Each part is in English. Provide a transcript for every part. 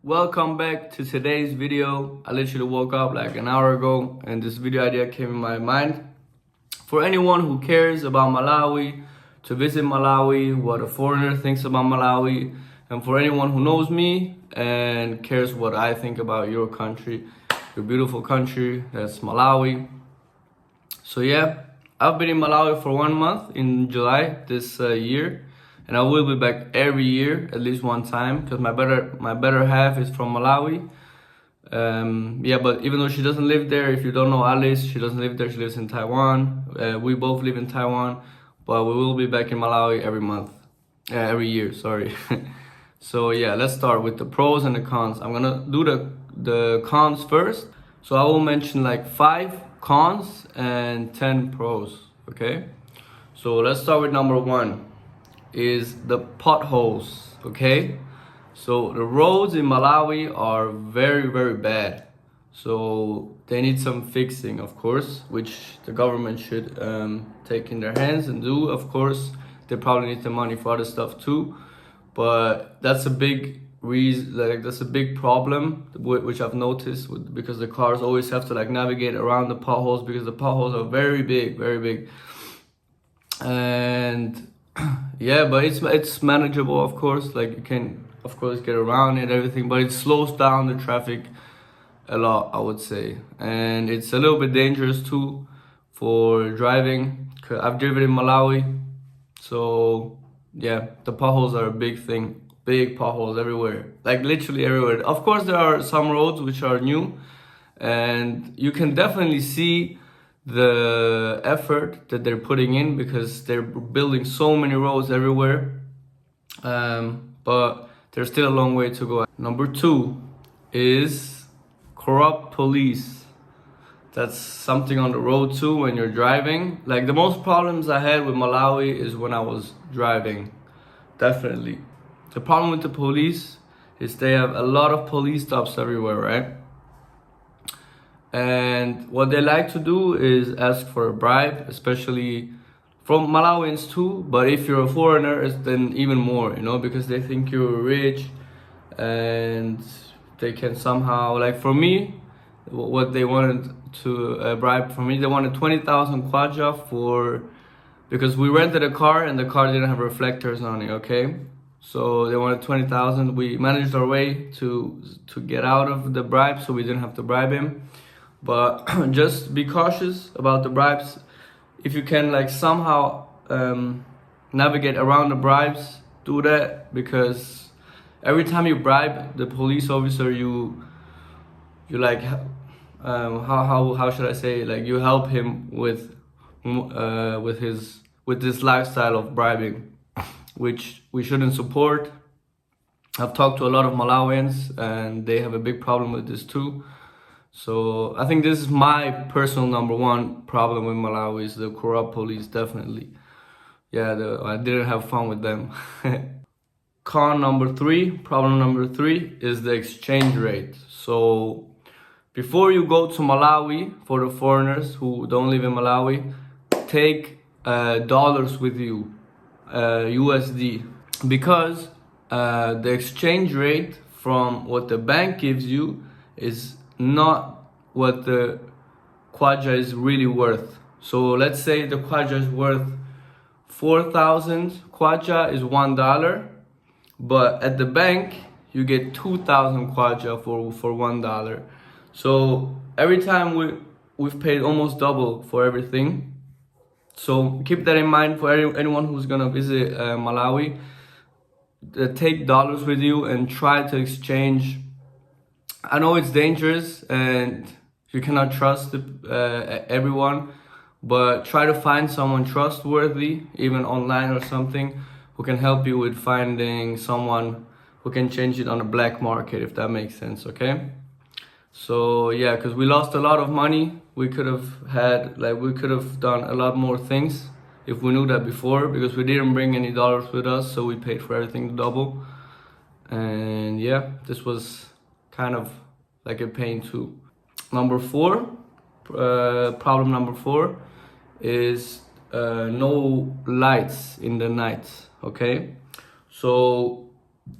Welcome back to today's video. I literally woke up like an hour ago and this video idea came in my mind. For anyone who cares about Malawi, to visit Malawi, what a foreigner thinks about Malawi, and for anyone who knows me and cares what I think about your country, your beautiful country, that's Malawi. So yeah, I've been in Malawi for 1 month in July this year. And I will be back every year, at least one time, because my better half is from Malawi. Yeah, but even though she doesn't live there, if you don't know Alice, she doesn't live there, she lives in Taiwan. We both live in Taiwan, but we will be back in Malawi every year, sorry. So yeah, let's start with the pros and the cons. I'm gonna do the cons first. So I will mention like 5 cons and 10 pros, okay? So let's start with number 1. Is the potholes, okay? So the roads in Malawi are very bad, so they need some fixing, of course, which the government should take in their hands and do. Of course, they probably need the money for other stuff too, but that's a big reason, like that's a big problem which I've noticed because the cars always have to like navigate around the potholes because the potholes are very big, and yeah, but it's manageable, of course. Like you can, of course, get around it and everything, but it slows down the traffic a lot, I would say. And it's a little bit dangerous too for driving. I've driven in Malawi, so yeah, the potholes are a big thing. Big potholes everywhere, like literally everywhere. Of course, there are some roads which are new, and you can definitely see the effort that they're putting in because they're building so many roads everywhere, but there's still a long way to go. Number 2 is corrupt police. That's something on the road too when you're driving. Like the most problems I had with Malawi is when I was driving, definitely. The problem with the police is they have a lot of police stops everywhere, right? And what they like to do is ask for a bribe, especially from Malawians too. But if you're a foreigner, it's then even more, because they think you're rich and they can somehow, like for me, what they wanted to bribe from me, they wanted 20,000 kwacha because we rented a car and the car didn't have reflectors on it, okay? So they wanted 20,000. We managed our way to get out of the bribe so we didn't have to bribe him. But just be cautious about the bribes. If you can like somehow navigate around the bribes, do that, because every time you bribe the police officer, you like how should I say, like you help him with this lifestyle of bribing, which we shouldn't support. I've talked to a lot of Malawians and they have a big problem with this too. So I think this is my personal number 1 problem with Malawi is the corrupt police, definitely. Yeah, I didn't have fun with them. Problem number 3 is the exchange rate. So before you go to Malawi, for the foreigners who don't live in Malawi, take dollars with you, USD, because the exchange rate from what the bank gives you is not what the kwacha is really worth. So let's say the kwacha is worth 4,000 kwacha is $1, but at the bank you get 2,000 kwacha for $1. So every time we've paid almost double for everything. So keep that in mind for anyone who's gonna visit Malawi. Take dollars with you and try to exchange. I know it's dangerous and you cannot trust everyone, but try to find someone trustworthy, even online or something, who can help you with finding someone who can change it on the black market, if that makes sense, okay? So yeah, because we lost a lot of money. We could have done a lot more things if we knew that before, because we didn't bring any dollars with us, so we paid for everything double. And yeah, this was kind of like a pain too. Problem number 4 is no lights in the night, okay? So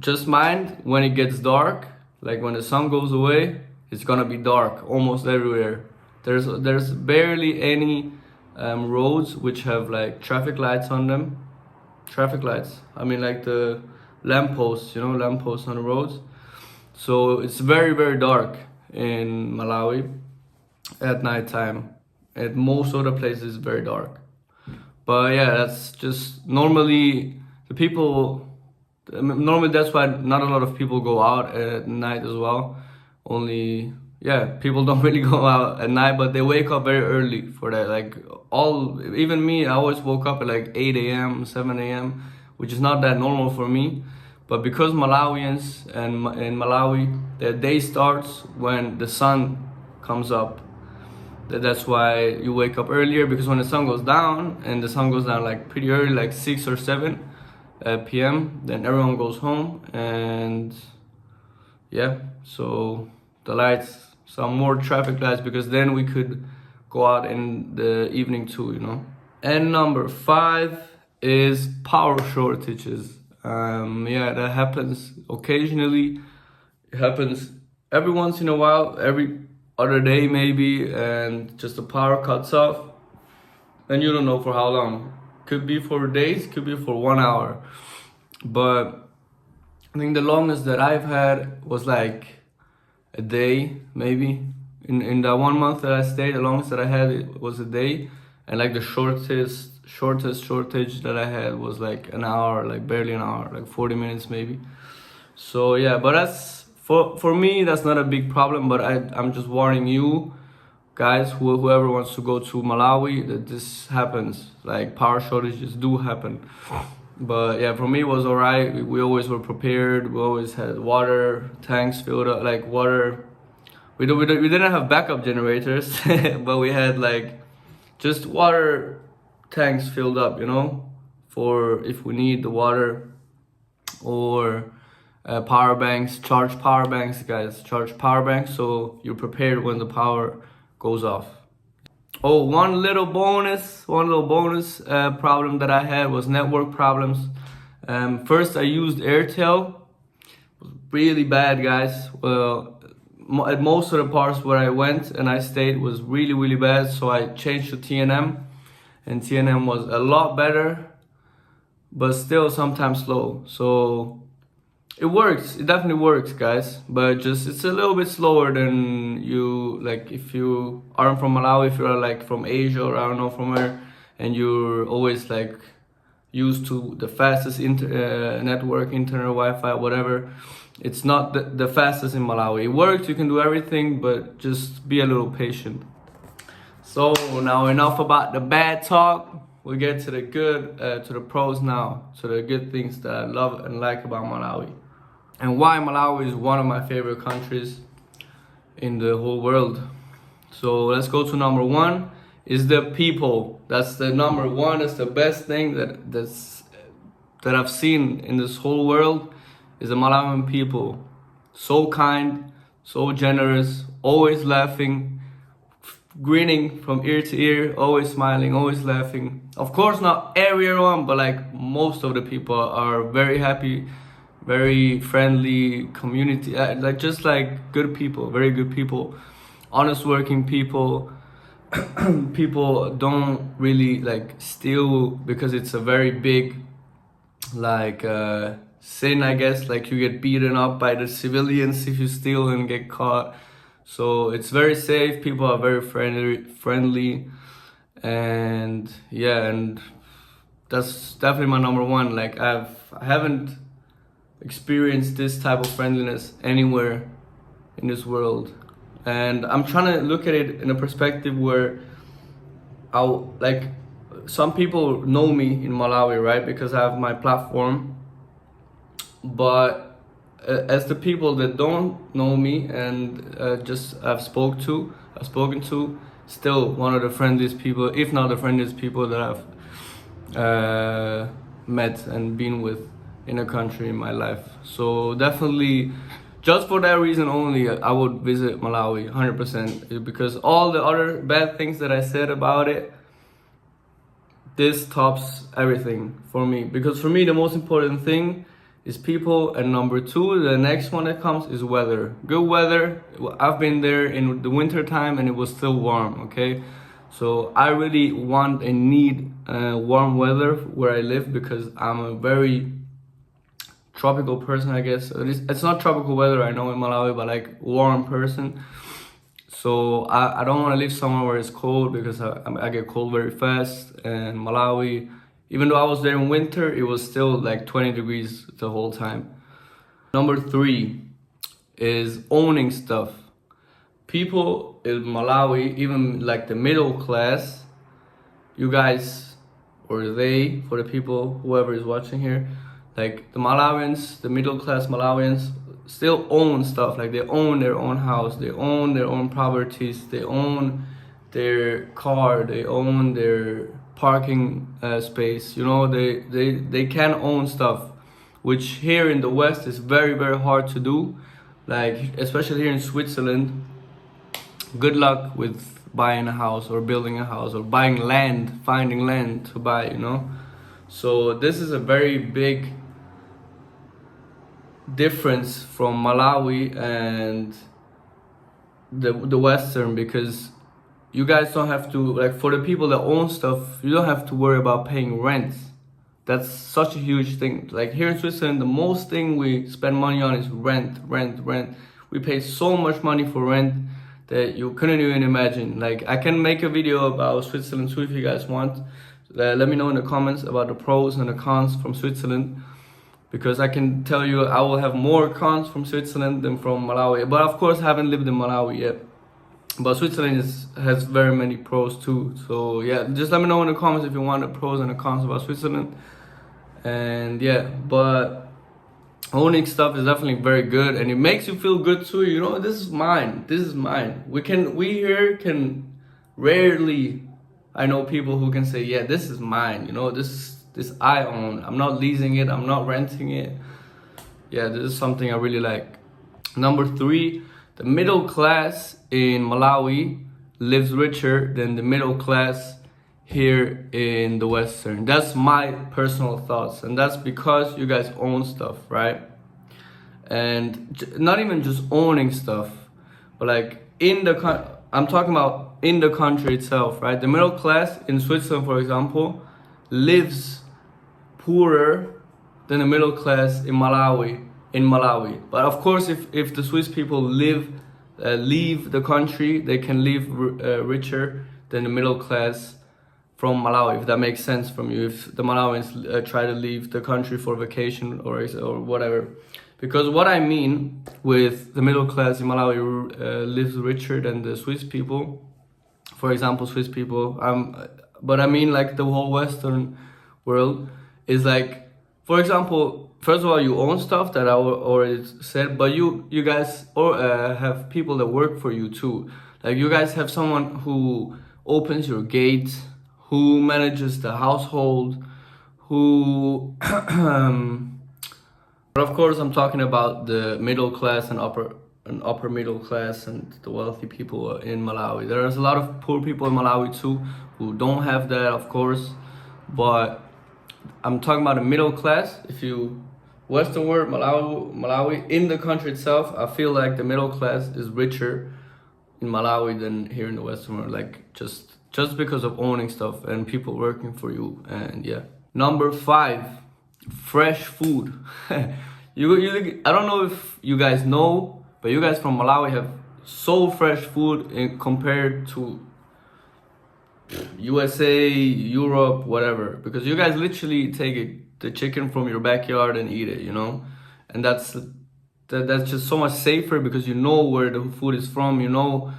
just mind when it gets dark, Like when the sun goes away, it's gonna be dark almost everywhere. There's barely any roads which have like traffic lights on them. Traffic lights. I mean like the lampposts, you know, lampposts on the roads. So it's very, very dark in Malawi at nighttime. At most other places, it's very dark. But yeah, that's just normally the people. Normally, that's why not a lot of people go out at night as well. Only, yeah, people don't really go out at night, but they wake up very early for that. Like even me, I always woke up at like 8 a.m., 7 a.m., which is not that normal for me. But because Malawians and in Malawi, their day starts when the sun comes up. That's why you wake up earlier, because when the sun goes down, and the sun goes down like pretty early, like 6 or 7 p.m., then everyone goes home, and yeah, so the lights, some more traffic lights, because then we could go out in the evening too, you know. And number 5 is power shortages. Yeah, that happens occasionally. It happens every once in a while, every other day maybe, and just the power cuts off, and you don't know for how long. Could be for days, could be for 1 hour. But I think the longest that I've had was like a day, maybe. In that 1 month that I stayed, the longest that I had it was a day, and like the shortest shortage that I had was like an hour, like barely an hour, like 40 minutes maybe. So yeah, but that's for me, that's not a big problem. But I'm just warning you guys, whoever wants to go to Malawi, that this happens. Like power shortages do happen. But yeah, for me it was alright. We always were prepared. We always had water tanks filled up, like water. We didn't have backup generators, but we had like just water tanks filled up, you know, for if we need the water, or power banks. Charge power banks, guys. Charge power banks so you're prepared when the power goes off. Oh, one little bonus problem that I had was network problems. First I used Airtel. It was really bad, guys. Well, at most of the parts where I went and I stayed was really, really bad. So I changed to TNM, and TNM was a lot better, but still sometimes slow. So it works, it definitely works, guys, but just it's a little bit slower than you, like if you aren't from Malawi, if you're like from Asia or I don't know from where, and you're always like used to the fastest network, internet, Wi-Fi, whatever. It's not the fastest in Malawi. It works, you can do everything, but just be a little patient. So now enough about the bad talk. We get to the good, to the pros now, to the good things that I love and like about Malawi. And why Malawi is one of my favorite countries in the whole world. So let's go to number 1, is the people. That's the number 1, that's the best thing that I've seen in this whole world, is the Malawian people. So kind, so generous, always laughing, grinning from ear to ear, always smiling, always laughing. Of course, not everyone, but like most of the people are very happy, very friendly community, like just like good people, very good people, honest working people. People don't really like steal, because it's a very big like sin, I guess. Like you get beaten up by the civilians if you steal and get caught. So it's very safe. People are very friendly, and yeah, and that's definitely my number 1. Like I haven't experienced this type of friendliness anywhere in this world, and I'm trying to look at it in a perspective where like some people know me in Malawi, right? Because I have my platform, but as the people that don't know me and just I've spoken to, still one of the friendliest people, if not the friendliest people that I've met and been with in a country in my life. So definitely, just for that reason only, I would visit Malawi 100%, because all the other bad things that I said about it, this tops everything for me. Because for me, the most important thing is people, and number two, the next one that comes, is weather. Good weather. I've been there in the winter time and it was still warm, okay? So I really want and need warm weather where I live, because I'm a very tropical person, I guess. It's not tropical weather, I know, in Malawi, but like warm person. So I don't want to live somewhere where it's cold, because I get cold very fast. And Malawi, even though I was there in winter, it was still like 20 degrees the whole time. Number three is owning stuff. People in Malawi, even like the middle class, you guys, or they, for the people, whoever is watching here, like the Malawians, the middle class Malawians, still own stuff. Like they own their own house, they own their own properties, they own their car, they own their parking space. You know, they can own stuff, which here in the West is very, very hard to do. Like especially here in Switzerland, good luck with buying a house or building a house or buying land, finding land to buy, you know. So this is a very big difference from Malawi and the Western, because you guys don't have to, like, for the people that own stuff, you don't have to worry about paying rent. That's such a huge thing. Like here in Switzerland, the most thing we spend money on is rent. We pay so much money for rent that you couldn't even imagine. Like I can make a video about Switzerland too if you guys want. Let me know in the comments about the pros and the cons from Switzerland, because I can tell you I will have more cons from Switzerland than from Malawi. But of course I haven't lived in Malawi yet. But Switzerland has very many pros too. So yeah, just let me know in the comments if you want the pros and the cons about Switzerland. And yeah, but owning stuff is definitely very good, and it makes you feel good too. You know, this is mine. We here can rarely, I know people who can say, yeah, this is mine. You know, this I own. I'm not leasing it. I'm not renting it. Yeah, this is something I really like. Number three, the middle class in Malawi lives richer than the middle class here in the Western. That's my personal thoughts, and that's because you guys own stuff, right? And not even just owning stuff, but like I'm talking about in the country itself, right? The middle class in Switzerland, for example, lives poorer than the middle class in Malawi. But of course, if the Swiss people leave the country, they can live richer than the middle class from Malawi, if that makes sense from you. If the Malawians try to leave the country for vacation or whatever. Because what I mean with the middle class in Malawi lives richer than the Swiss people, for example, Swiss people, but I mean like the whole Western world, is like, for example, first of all, you own stuff that I already said, but you guys have people that work for you too. Like you guys have someone who opens your gate, who manages the household, who but of course I'm talking about the middle class and upper middle class and the wealthy people in Malawi. There's a lot of poor people in Malawi too who don't have that, of course, but I'm talking about the middle class. If you Western world, Malawi, in the country itself, I feel like the middle class is richer in Malawi than here in the Western world, like just because of owning stuff and people working for you. And yeah. Number five, fresh food. I don't know if you guys know, but you guys from Malawi have so fresh food compared to USA, Europe, whatever, because you guys literally take the chicken from your backyard and eat it, you know. And that's just so much safer, because you know where the food is from, you know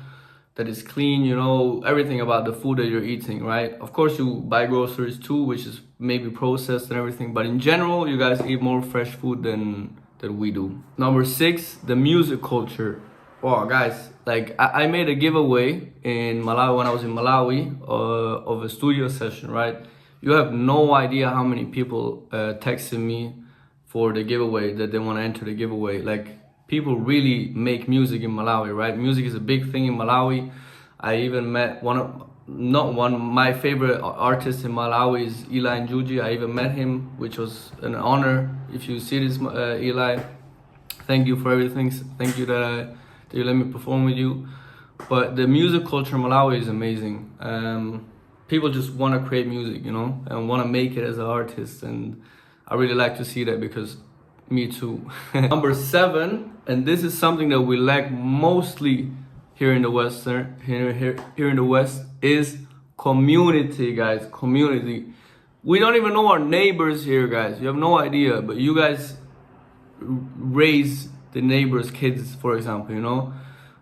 that it's clean, you know everything about the food that you're eating, right? Of course you buy groceries too, which is maybe processed and everything, but in general you guys eat more fresh food than we do. Number six, the music culture. Oh guys, like I made a giveaway in Malawi when I was in Malawi of a studio session, right? You have no idea how many people texted me for the giveaway, that they want to enter the giveaway. Like, people really make music in Malawi, right? Music is a big thing in Malawi. I even met not one. My favorite artist in Malawi is Eli Njuji. I even met him, which was an honor. If you see this, Eli, thank you for everything. Thank you that you let me perform with you. But the music culture in Malawi is amazing. People just want to create music, you know, and want to make it as an artist. And I really like to see that, because me too. Number 7, and this is something that we lack mostly here in the here in the West, is community, guys. Community. We don't even know our neighbors here, guys. You have no idea, but you guys raise the neighbors' kids, for example, you know.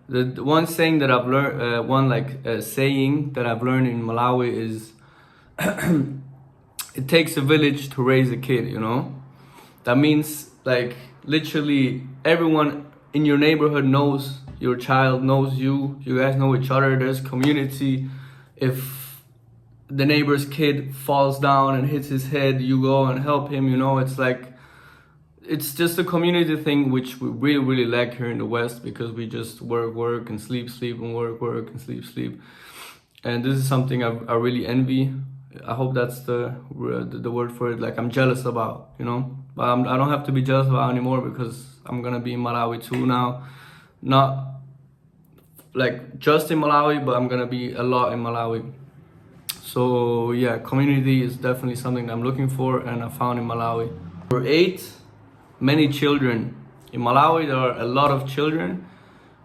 The one saying that I've learned, saying that I've learned in Malawi is, it takes a village to raise a kid, you know? That means, like, literally everyone in your neighborhood knows your child, knows you. You guys know each other. There's community. If the neighbor's kid falls down and hits his head, you go and help him, you know? It's like, it's just a community thing, which we really, really lack here in the West, because we just work and sleep and work and sleep. And this is something I really envy. I hope that's the word for it. Like, I'm jealous about, you know. But I don't have to be jealous about anymore, because I'm gonna be in Malawi too now. Not like just in Malawi, but I'm gonna be a lot in Malawi. So yeah, community is definitely something I'm looking for, and I found in Malawi. Number 8. Many children. In Malawi, there are a lot of children,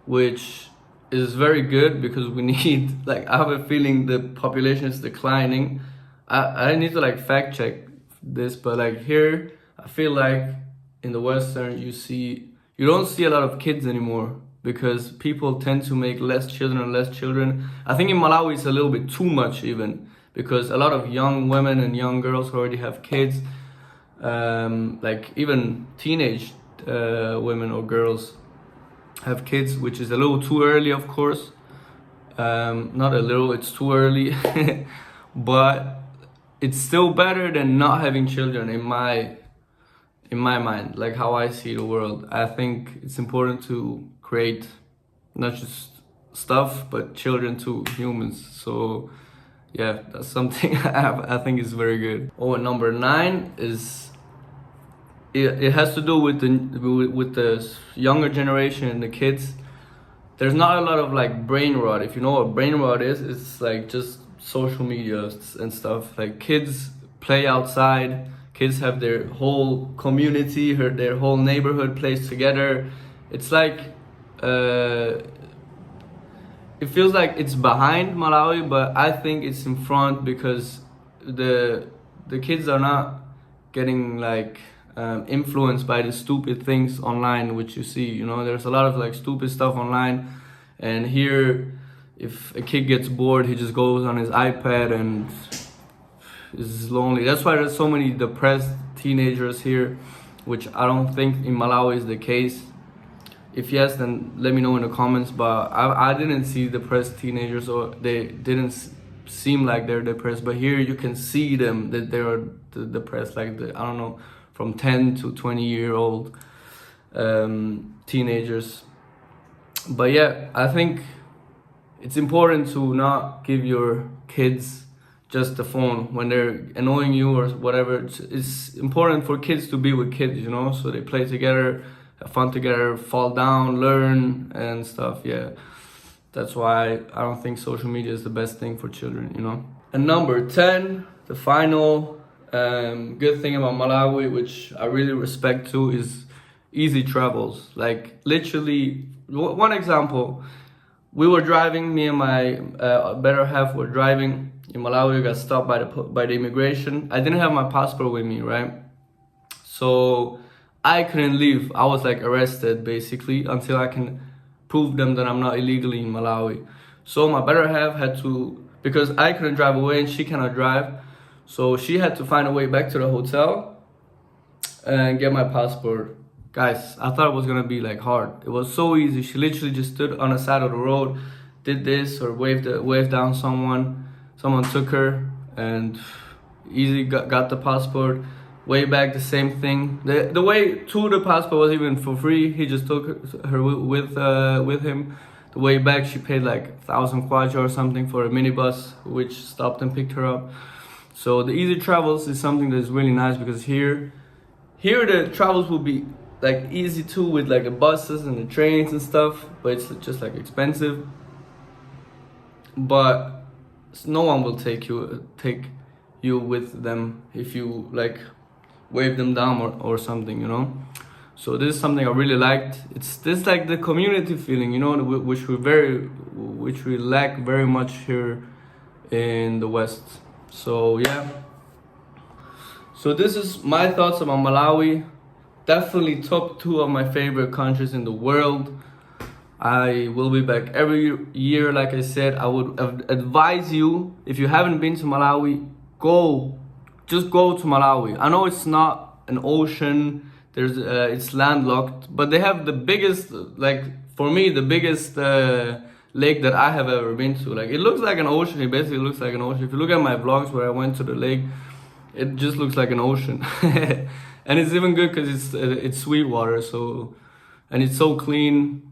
which is very good, because we need, like, I have a feeling the population is declining. I need to, like, fact check this, but, like, here, I feel like in the Western, you don't see a lot of kids anymore, because people tend to make less children. I think in Malawi, it's a little bit too much even, because a lot of young women and young girls already have kids. Like even teenage women or girls have kids, which is a little too early, of course. Not a little, it's too early. But it's still better than not having children in my mind, like how I see the world. I think it's important to create not just stuff, but children too, humans. So yeah, that's something I think is very good. Oh, and number 9 is, it has to do with the younger generation and the kids. There's not a lot of, like, brain rot. If you know what brain rot is, it's like just social media and stuff. Like, kids play outside. Kids have their whole community, their whole neighborhood plays together. It's like, it feels like it's behind Malawi, but I think it's in front, because the kids are not getting, like, influenced by the stupid things online, which you see, you know. There's a lot of, like, stupid stuff online, and here, if a kid gets bored, he just goes on his iPad and is lonely. That's why there's so many depressed teenagers here, which I don't think in Malawi is the case. If yes, then let me know in the comments. But I didn't see depressed teenagers, or they didn't seem like they're depressed. But here you can see them that they are depressed, like I don't know, from 10 to 20-year-old teenagers. But yeah, I think it's important to not give your kids just the phone when they're annoying you or whatever. It's important for kids to be with kids, you know, so they play together, have fun together, fall down, learn and stuff. Yeah, that's why I don't think social media is the best thing for children, you know. And number 10, the final good thing about Malawi, which I really respect too, is easy travels. Like, literally, one example, we were driving, me and my better half were driving in Malawi. We got stopped by the immigration. I didn't have my passport with me, right? So I couldn't leave. I was, like, arrested basically until I can prove them that I'm not illegally in Malawi. So my better half had to, because I couldn't drive away and she cannot drive, so she had to find a way back to the hotel and get my passport. Guys, I thought it was gonna be, like, hard. It was so easy. She literally just stood on the side of the road, did this, or waved down someone. Someone took her and easily got the passport. Way back, the same thing. The way to the passport was even for free. He just took her with him. The way back, she paid like 1,000 kwacha or something for a minibus, which stopped and picked her up. So the easy travels is something that is really nice, because here the travels will be like easy too, with like the buses and the trains and stuff, but it's just like expensive. But no one will take you with them if you like wave them down or something, you know. So this is something I really liked. It's this like the community feeling, you know, which we lack very much here in the West. So yeah. So this is my thoughts about Malawi. Definitely top 2 of my favorite countries in the world. I will be back every year. Like I said, I would advise you, if you haven't been to Malawi, just go to Malawi. I know it's not an ocean, it's landlocked, but they have the biggest, like for me, the biggest lake that I have ever been to. Like, it looks like an ocean. It basically looks like an ocean. If you look at my vlogs where I went to the lake, it just looks like an ocean. And it's even good because it's sweet water, so, and it's so clean.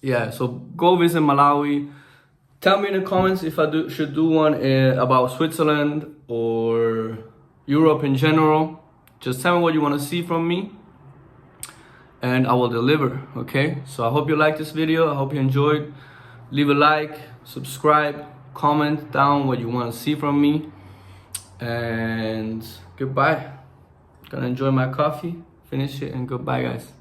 Yeah, so go visit Malawi. Tell me in the comments if I should do one about Switzerland or Europe in general. Just tell me what you want to see from me, and I will deliver, okay? So I hope you liked this video. I hope you enjoyed. Leave a like, subscribe, comment down what you want to see from me, and goodbye. Gonna enjoy my coffee, finish it, and goodbye, guys.